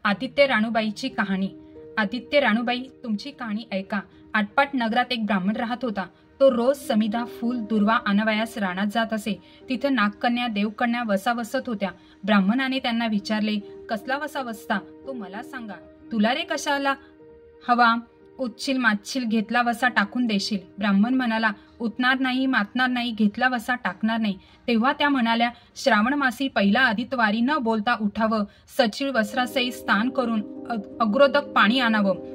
आदित्य राणूबाईची कहाणी। आदित्य राणूबाई, तुमची कहाणी ऐका। आटपाट नगरात एक ब्राह्मण राहत होता। तो रोज समिधा, फूल, दुर्वा आणवयास रानात जात असे। तिथं नागकन्या, देवकन्या वसा वसत होत्या। ब्राह्मणाने त्यांना विचारले, कसला वसा वसता तो मला सांगा। तुला रे कशाला हवा? उतशील मातशील, घेतला वसा टाकून देशील। ब्राह्मण म्हणाला, उतणार नाही, मातणार नाही, घेतला वसा टाकणार नाही। तेव्हा त्या म्हणाल्या, श्रावण मासी पहिला आदित्यवारी न बोलता उठावं, सचिळ वस्त्रासही स्नान करून अग्रोदक पाणी आणावं,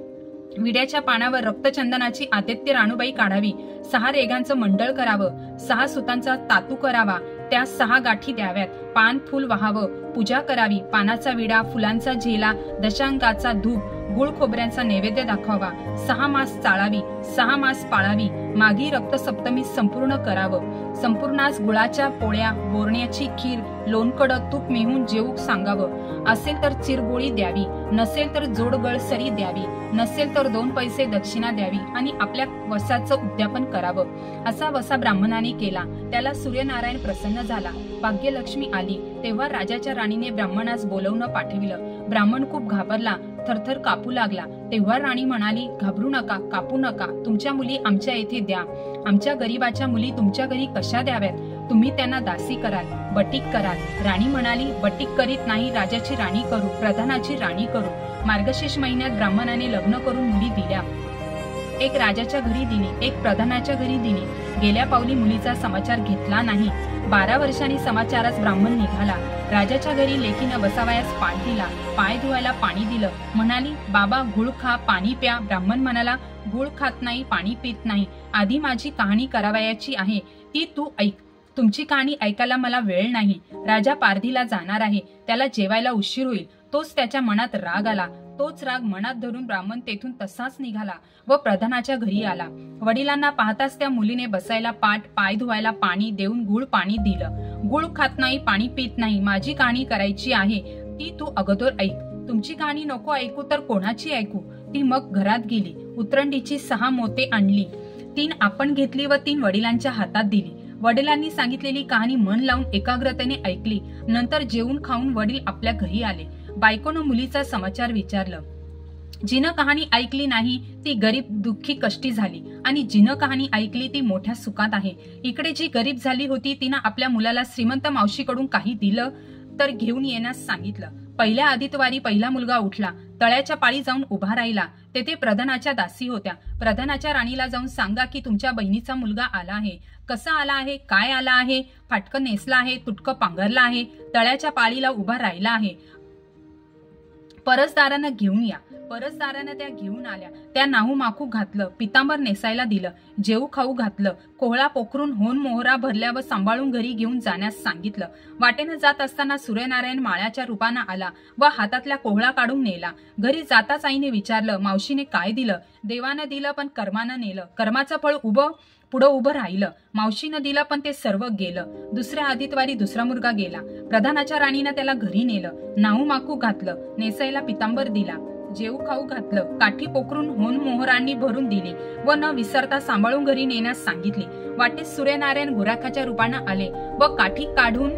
विड्याच्या पानावर रक्तचंदनाची आदित्य राणूबाई काढावी, 6 रेघांचं मंडळ करावं, 6 सुतांचा तातू करावा, त्या 6 गाठी द्याव्यात, पान फुल वाहावं, पूजा करावी, पानाचा विडा, फुलांचा झेला, दशांगाचा धूप, गुळ खोबऱ्यांचा नैवेद्य दाखवावा, 6 मास चाळावी, 6 मास पाळावी, मागी रक्त सप्तमी संपूर्ण करावं, संपूर्णास गुळाच्या पोळ्या, बोरण्याची खीर, लोणकडं तूप मिळून जेवू सांगावं, असेल तर चिरगोळी द्यावी, नसेल तर जोडगळ सरी द्यावी, नसेल तर 2 पैसे दक्षिणा द्यावी आणि आपल्या वसाचं उद्यापन करावं। असा वसा ब्राह्मणाने केला। त्याला सूर्यनारायण प्रसन्न झाला, भाग्यलक्ष्मी आली। तेव्हा राजाच्या राणीने ब्राह्मणास बोलवून पाठविलं। ब्राह्मण खूप घाबरला, थरथर कापू लागला। तेव्हा राणी म्हणाली, घाबरू नका, कापू नका, तुमच्या मुली आमच्या येथे द्या। आमच्या गरीबाच्या मुली तुमच्या घरी कशा द्याव्यात? तुम्ही त्यांना दासी कराल, बटीक कराल। राणी म्हणाली, बटीक करीत नाही, राजाची राणी करू, प्रधानाची राणी करू। मार्गशीर्ष महिन्यात ब्राह्मणाने लग्न करून मुली दिल्या। एक राजाच्या घरी दिली, एक प्रधानाच्या घरी दिली। गेल्या पावली मुलीचा समाचार घेतला नाही। 12 वर्षांनी समाचारास ब्राह्मण निघाला। राजाच्या घरी लेकीनं बसावयास पाट दिला, पाय धुवायला पाणी दिलं। म्हणाली, बाबा गुळ खा, पाणी प्या। ब्राह्मण म्हणाला, गुळ खात नाही, पाणी पित नाही। आधी माझी कहाणी करावयाची आहे, ती तू ऐक। तुमची कहाणी ऐकायला मला वेळ नाही। राजा पारधीला जाणार आहे, त्याला जेवायला उशीर होईल। तोच त्याच्या मनात राग आला। तोच राग मनात धरून ब्राह्मण तेथून तसाच निघाला व प्रधानाच्या घरी आला। वडिलांना पाहताच त्या मुलीने बसायला पाट, पाय धुवायला पाणी देऊन गुळ पाणी दिलं। गुळ खात नाही, पाणी पित नाही, माझी कहाणी करायची आहे, ती तू अगोदर ऐक। तुमची कहाणी नको ऐकू तर कोणाची ऐकू? ती मग घरात गेली, उतरंडीची 6 मोते आणली, 3 आपण घेतली व 3 वडिलांच्या हातात दिली। वडिलांनी सांगितलेली कहाणी मन लावून एकाग्रतेने ऐकली। नंतर जेवून खाऊन वडील आपल्या घरी आले। बायकोनं मुलीचा समाचार विचारलं। जिनं कहाणी ऐकली नाही ती गरीब, दुःखी, कष्टी झाली आणि जिनं कहाणी ऐकली ती मोठ्या सुखात आहे। इकडे जी गरीब झाली होती तिनं आपल्या मुलाला श्रीमंत मावशीकडून काही दिलं तर घेऊन येण्यास सांगितलं। पहिल्या आदित्यवारी पहिला मुलगा उठला, तळ्याच्या पाळी जाऊन उभा राहिला। तेथे प्रधानाच्या दासी होत्या। प्रधानाच्या राणीला जाऊन सांगा की तुमच्या बहिणीचा मुलगा आला आहे। कसा आला आहे, काय आला आहे, फाटकं नेसला आहे, तुटकं पांघरला आहे, तळ्याच्या पाळीला उभा राहिला आहे, परसदारानं घेऊन या। परसदारानं त्या घेऊन आल्या। त्या नाहू माखू घातलं, पितांबर नेसायला दिलं, जेऊ खाऊ घातलं, कोहळा पोखरून होन मोहरा भरल्या व सांभाळून घरी घेऊन जाण्यास सांगितलं। वाटेनं जात असताना सूर्यनारायण माळ्याच्या रूपानं आला व हातातल्या कोहळा काढून नेला। घरी जाताच आईने विचारलं, मावशीने काय दिलं? देवानं दिलं पण कर्मानं नेलं। कर्माचं फळ पुढं उभं राहिलं। मावशीनं दिलं पण ते सर्व गेलं। दुसऱ्या आदित्यवारी दुसरा मुलगा गेला। प्रधानाच्या राणीनं त्याला घरी नेलं, नाहू माखू घातलं, नेसायला पितांबर दिला, जेऊ खाऊ घातलं, काठी पोखरून होन मोहरांनी भरून दिली व न विसरता सांभाळून घरी नेण्यास सांगितली। वाटेत सूर्यनारायण गुराखाच्या रूपानं आले व काठी काढून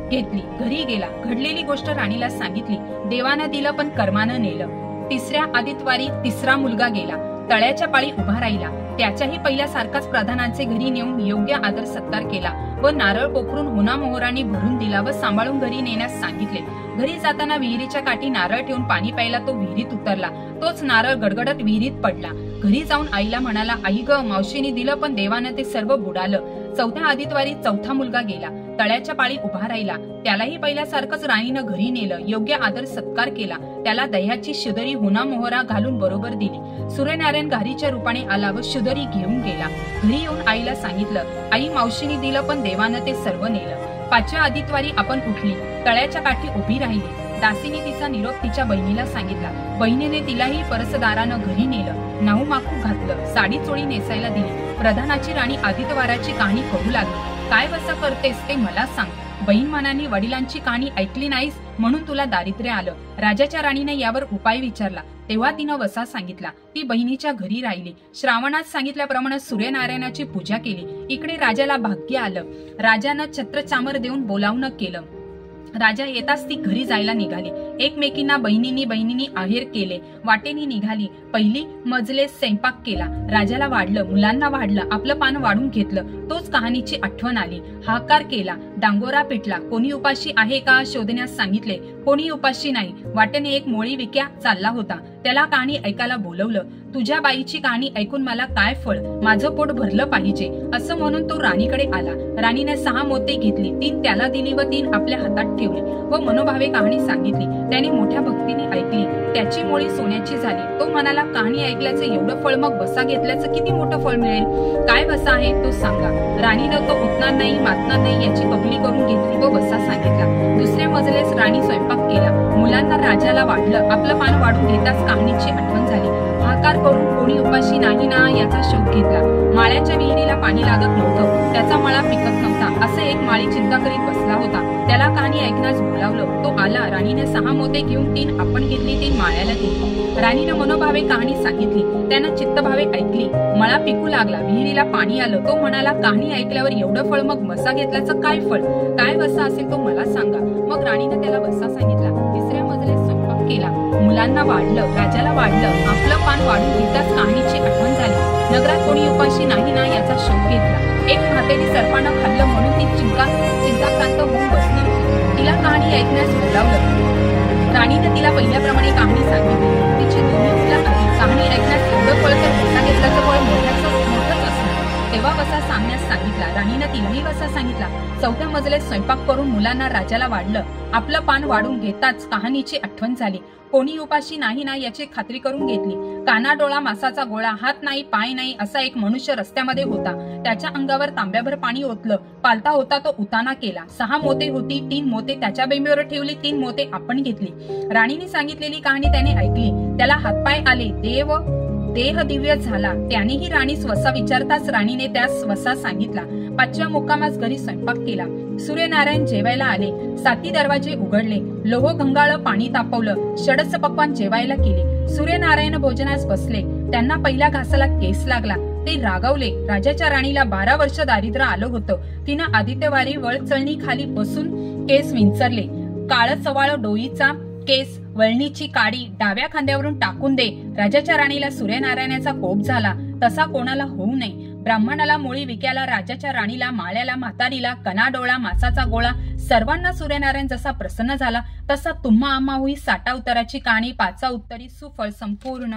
घेतली, घरी गेला। घडलेली गोष्ट राणीला सांगितली। देवानं दिलं पण कर्मानं नेलं। तिसऱ्या आदित्यवारी तिसरा मुलगा गेला, तळ्याच्या पाळी उभा राहिला। त्याच्याही पहिल्यासारखाच प्रधानाचे घरी नेऊन योग्य आदर सत्कार केला व नारळ पोखरून होना मोहरांनी भरून दिला व सांभाळून घरी नेण्यास सांगितले। घरी जाताना विहिरीच्या काठी नारळ ठेवून पाणी प्यायला तो विहिरीत उतरला। तोच नारळ गडगडत विहिरीत पडला। घरी जाऊन आईला म्हणाला, आई ग, मावशीने दिलं पण देवानं ते सर्व बुडालं। चौथ्या आदित्यवारी चौथा मुलगा गेला, तळ्याच्या पाळी उभा राहिला। त्यालाही पहिल्यासारखंच राणीनं घरी नेलं, योग्य आदर सत्कार केला, त्याला दह्याची शुदरी होना मोहरा घालून बरोबर दिली। सूर्यनारायण घारीच्या रूपाने आला व शुदरी घेऊन गेला। घरी येऊन आईला सांगितलं, आई, मावशीने दिलं पण देवानं ते सर्व नेलं। 5व्या आदित्यवारी आपण उठली, तळ्याच्या काठी उभी राहिली। दासीने तिचा निरोप तिच्या बहिणीला सांगितला। बहिणीने तिलाही परसदारानं घरी नेलं, नाहू माखू घातलं, साडी चोळी नेसायला दिली। प्रधानाची राणी आदित्यवाराची कहाणी करू लागली। काय वसा करतेस ते मला सांग। बहीण म्हणाली, वडिलांची कहाणी ऐकली नाहीस म्हणून तुला दारिद्र्य आलं। राजाच्या राणीने यावर उपाय विचारला। तेव्हा तिनं वसा सांगितला। ती बहिणीच्या घरी राहिली। श्रावणात सांगितल्याप्रमाणे सूर्यनारायणाची पूजा केली। इकडे राजाला भाग्य आलं। राजानं छत्र चामर देऊन बोलावणं केलं। राजा येताच ती घरी जायला निघाली. एकमेकींना बहिणींनी आहेर केले. वाटेनी निघाली. पहिली मजले स्वयंपाक केला. राजाला वाढलं, मुलांना वाढलं, आपलं पान वाढून घेतलं. तोच कहाणीची आठवण आली. हाकार केला, डांगोरा पिटला. कोणी उपाशी आहे का शोधण्यास सांगितले. कोणी उपाशी नाही. वाटेने एक मोळी विक्या चालला होता. त्याला कहाणी ऐकायला बोलवलं. तुझ्या बाईची कहाणी ऐकून मला काय फळ, माझं पोट भरलं पाहिजे असं म्हणून तो राणीकडे आला. राणीने 6 मोती घेतली. 3 त्याला दिली व 3 आपल्या हातात ठेवली व मनोभावे कहाणी सांगितली. त्याने मोठ्या भक्तीने ऐकली. त्याची मोळी सोन्याची झाली. तो म्हणाला, कहाणी ऐकल्याचं एवढं फळ, मग बसा घेतल्याचं किती मोठं फळ मिळेल. काय बसा आहे तो सांगा. राणीनं तो उठणार नाही मातणार नाही याची कबुली करून घेतली व बसा सांगितला. दुसऱ्या मजलेस राणी स्वयंपाक केला. मुलांना राजाला वाढलं. आपलं पान वाढून घेताच कहाणीची आठवण झाली. हाकार करून कोणी उपाशी नाही ना याचा शोध घेतला. माळ्याच्या विहिरीला पाणी लागत नव्हतं. त्याचा मळा पिकत नव्हता. असं एक माळी चिंता करीत बसला होता. त्याला कहाणी ऐकण्यास बोलावलं. तो आला. राणीने 6 मोते घेऊन 3 आपण घेतली, 3 माळ्याला दिली. राणीनं मनोभावे कहाणी सांगितली. त्यानं चित्तभावे ऐकली. मळा पिकू लागला. विहिरीला पाणी आलं. तो म्हणाला, कहाणी ऐकल्यावर एवढं फळ, मग बसा घेतल्याचं काय फळ. काय बसा असेल तो मला सांगा. मग राणीनं त्याला बसा सांगितला. तिसऱ्या मजल्यात स्वयंपाक केला. मुलांना वाढलं, राजाला वाढलं, आपलं पान वाढून घेताच कहाणीची आठवण झाली. नगरात कोणी उपाशी नाही ना याचा शोध घेतला. एक म्हातेरी सर्पानं खाल्लं म्हणून ती चिंताक्रांत होऊन बसली. तिला कहाणी ऐकण्यास बोलावलं. राणीने तिला पहिल्याप्रमाणे कहाणी सांगितली. तिची दोन्ही मुलं आली. कहाणी ऐकण्यास एवढं फळ तर बसा घेतल्याचं फळ मोठंच असणार. तेव्हा वसा सांगण्यास सांगितला. राणीनं तिलाही वसा सांगितला. 4थ्या मजल्यात स्वयंपाक करून मुलांना राजाला वाढलं. आपलं पान वाढून घेताच कहाणीची आठवण झाली. कोणी उपाशी नाही ना याची खात्री करून घेतली. काना डोळा मासाचा गोळा, हात नाही पाय नाही असा एक मनुष्य रस्त्यामध्ये होता. त्याच्या अंगावर तांब्याभर पाणी ओतलं. पालता होता तो उताना केला. 6 मोते होती. 3 मोते त्याच्या बेंबीवर ठेवली. 3 मोते आपण घेतली. राणीने सांगितलेली कहाणी त्याने ऐकली. त्याला हातपाय आले. देह दिव्य झाला. त्यानेही राणीस वसा विचारताच राणीने त्यास वसा सांगितला. 5व्या मुक्कामास घरी स्वयंपाक केला. सूर्यनारायण जेवायला आले. 7 दरवाजे उघडले. लोह गंगाळ पाणी तापवलं. षडस पक्वान जेवायला केले. सूर्यनारायण भोजनास बसले. त्यांना पहिल्या घासाला केस लागला. ते रागावले. राजाच्या राणीला 12 वर्ष दारिद्र्य आलं होतं. तिनं आदित्यवारी वळचळणी खाली बसून केस विंचरले. काळ चवाळ डोईचा केस, वळणीची काडी डाव्या खांद्यावरून टाकून दे. राजाच्या राणीला सूर्यनारायणाचा कोप झाला. तसा कोणाला होऊ नये. ब्राह्मणाला, मोळी विक्याला, राजाच्या राणीला, माळ्याला, म्हातारीला, कनाडोळा मासाचा गोळा सर्वांना सूर्यनारायण जसा प्रसन्न झाला तसा तुम्हा आम्हा होई 60 उत्तराची कहाणी 5 उत्तरी सुफळ संपूर्ण.